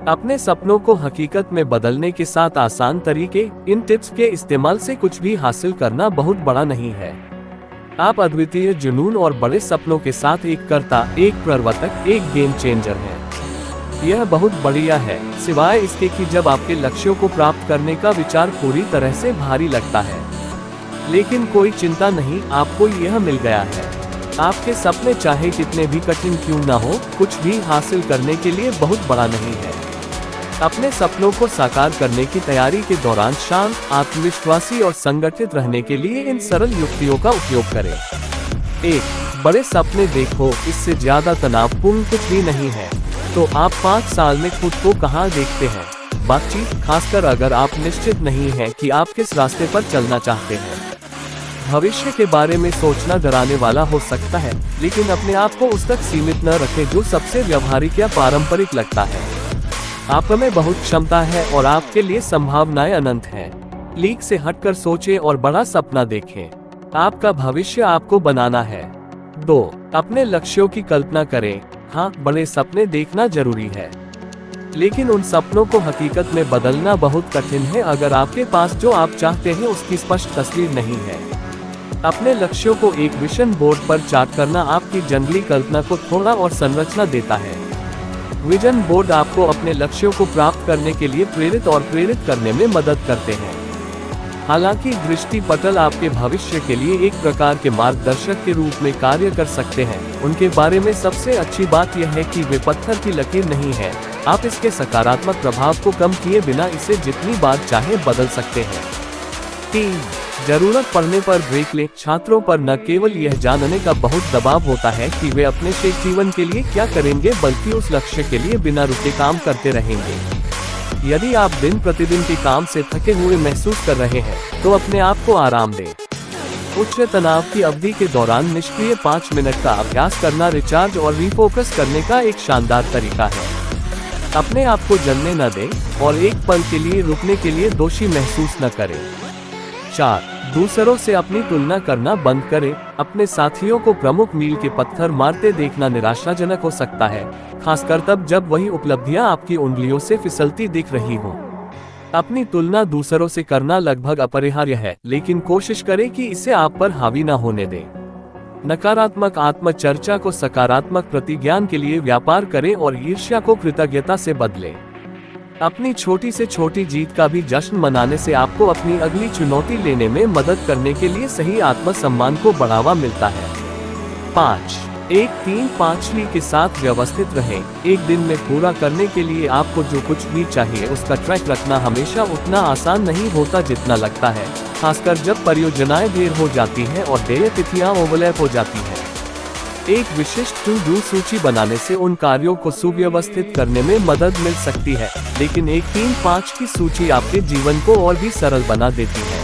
अपने सपनों को हकीकत में बदलने के साथ आसान तरीके। इन टिप्स के इस्तेमाल से कुछ भी हासिल करना बहुत बड़ा नहीं है। आप अद्वितीय जुनून और बड़े सपनों के साथ एक कर्ता, एक प्रवर्तक, एक गेम चेंजर हैं। यह बहुत बढ़िया है, सिवाय इसके कि जब आपके लक्ष्यों को प्राप्त करने का विचार पूरी तरह से भारी लगता है। लेकिन कोई चिंता नहीं, आपको यह मिल गया है। आपके सपने चाहे कितने भी कठिन क्यों न हो, कुछ भी हासिल करने के लिए बहुत बड़ा नहीं है। अपने सपनों को साकार करने की तैयारी के दौरान शांत, आत्मविश्वासी और संगठित रहने के लिए इन सरल युक्तियों का उपयोग करें। 1. बड़े सपने देखो, इससे ज्यादा तनावपूर्ण कुछ भी नहीं है। तो आप 5 साल में खुद को कहाँ देखते हैं? बातचीत, खासकर अगर आप निश्चित नहीं हैं कि आप किस रास्ते पर चलना चाहते हैं। भविष्य के बारे में सोचना डराने वाला हो सकता है, लेकिन अपने आप को उस तक सीमित न रखें जो सबसे व्यवहारिक या पारंपरिक लगता है। आप में बहुत क्षमता है और आपके लिए संभावनाएं अनंत हैं। लीक से हटकर सोचें और बड़ा सपना देखें। आपका भविष्य आपको बनाना है। 2. अपने लक्ष्यों की कल्पना करें। हाँ, बड़े सपने देखना जरूरी है, लेकिन उन सपनों को हकीकत में बदलना बहुत कठिन है अगर आपके पास जो आप चाहते हैं उसकी स्पष्ट तस्वीर नहीं है। अपने लक्ष्यों को एक विजन बोर्ड पर चार्ट करना आपकी जंगली कल्पना को थोड़ा और संरचना देता है। विजन बोर्ड आपको अपने लक्ष्यों को प्राप्त करने के लिए प्रेरित करने में मदद करते हैं। हालांकि दृष्टि पटल आपके भविष्य के लिए एक प्रकार के मार्गदर्शक के रूप में कार्य कर सकते हैं। उनके बारे में सबसे अच्छी बात यह है कि वे पत्थर की लकीर नहीं है। आप इसके सकारात्मक प्रभाव को कम किए बिना इसे जितनी बार चाहे बदल सकते हैं। 3. जरूरत पड़ने पर ब्रेक लें। छात्रों पर न केवल यह जानने का बहुत दबाव होता है कि वे अपने शेष जीवन के लिए क्या करेंगे, बल्कि उस लक्ष्य के लिए बिना रुके काम करते रहेंगे। यदि आप दिन प्रतिदिन के काम से थके हुए महसूस कर रहे हैं, तो अपने आप को आराम दें। उच्च तनाव की अवधि के दौरान निष्क्रिय 5 मिनट का अभ्यास करना रिचार्ज और रिफोकस करने का एक शानदार तरीका है। अपने आप को जलने न दें और एक पल के लिए रुकने के लिए दोषी महसूस न करें। 4. दूसरों से अपनी तुलना करना बंद करें। अपने साथियों को प्रमुख मील के पत्थर मारते देखना निराशाजनक हो सकता है, खासकर तब जब वही उपलब्धियां आपकी उंगलियों से फिसलती दिख रही हों। अपनी तुलना दूसरों से करना लगभग अपरिहार्य है, लेकिन कोशिश करें कि इसे आप पर हावी न होने दें। नकारात्मक आत्मचर्चा को सकारात्मक प्रतिज्ञान के लिए व्यापार करें और ईर्ष्या को कृतज्ञता से बदलें। अपनी छोटी से छोटी जीत का भी जश्न मनाने से आपको अपनी अगली चुनौती लेने में मदद करने के लिए सही आत्मसम्मान को बढ़ावा मिलता है। 5. 1-3-5 के साथ व्यवस्थित रहें। एक दिन में पूरा करने के लिए आपको जो कुछ भी चाहिए उसका ट्रैक रखना हमेशा उतना आसान नहीं होता जितना लगता है, खासकर जब परियोजनाएं देर हो जाती हैं और देय तिथियां ओवरलैप हो जाती हैं। एक विशिष्ट टू डू सूची बनाने से उन कार्यों को सुव्यवस्थित करने में मदद मिल सकती है, लेकिन 1-3-5 की सूची आपके जीवन को और भी सरल बना देती है।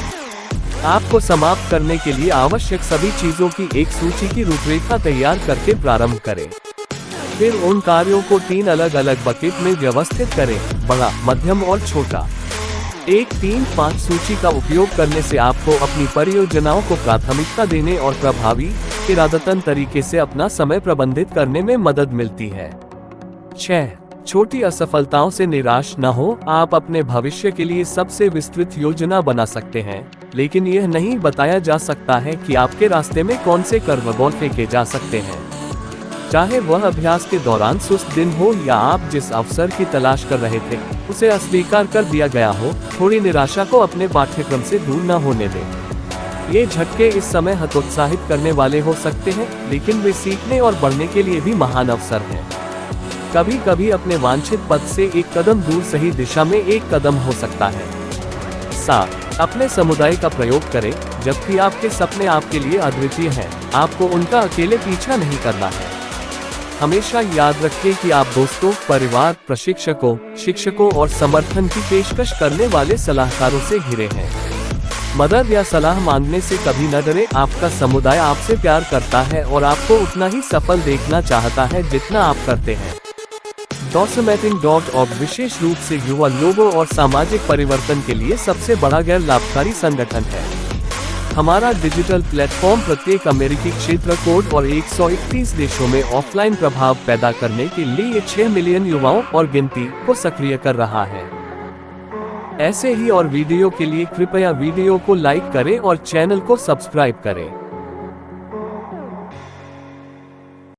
आपको समाप्त करने के लिए आवश्यक सभी चीजों की एक सूची की रूपरेखा तैयार करके प्रारंभ करें। फिर उन कार्यों को 3 अलग अलग बकेट में व्यवस्थित करें, बड़ा, मध्यम और छोटा। 1-3-5 सूची का उपयोग करने से आपको अपनी परियोजनाओं को प्राथमिकता देने और प्रभावी, इरादतन तरीके से अपना समय प्रबंधित करने में मदद मिलती है। 6. छोटी असफलताओं से निराश न हो। आप अपने भविष्य के लिए सबसे विस्तृत योजना बना सकते हैं, लेकिन यह नहीं बताया जा सकता है कि आपके रास्ते में कौन से कर्वबॉल फेंके जा सकते हैं। चाहे वह अभ्यास के दौरान सुस्त दिन हो या आप जिस अवसर की तलाश कर रहे थे उसे अस्वीकार कर दिया गया हो, थोड़ी निराशा को अपने पाठ्यक्रम से दूर न होने दें। ये झटके इस समय हतोत्साहित करने वाले हो सकते हैं, लेकिन वे सीखने और बढ़ने के लिए भी महान अवसर हैं। कभी कभी अपने वांछित पद से एक कदम दूर सही दिशा में एक कदम हो सकता है। 7. अपने समुदाय का प्रयोग करें। जबकि आपके सपने आपके लिए अद्वितीय हैं, आपको उनका अकेले पीछा नहीं करना है। हमेशा याद रखें कि आप दोस्तों, परिवार, प्रशिक्षकों, शिक्षकों और समर्थन की पेशकश करने वाले सलाहकारों से घिरे हैं। मदद या सलाह मांगने से कभी न डरें। आपका समुदाय आपसे प्यार करता है और आपको उतना ही सफल देखना चाहता है जितना आप करते हैं। DOSMating.org विशेष रूप से युवा लोगों और सामाजिक परिवर्तन के लिए सबसे बड़ा गैर लाभकारी संगठन है। हमारा डिजिटल प्लेटफॉर्म प्रत्येक अमेरिकी क्षेत्र कोड और 131 देशों में ऑफलाइन प्रभाव पैदा करने के लिए 6 मिलियन युवाओं और गिनती को सक्रिय कर रहा है। ऐसे ही और वीडियो के लिए कृपया वीडियो को लाइक करें और चैनल को सब्सक्राइब करें।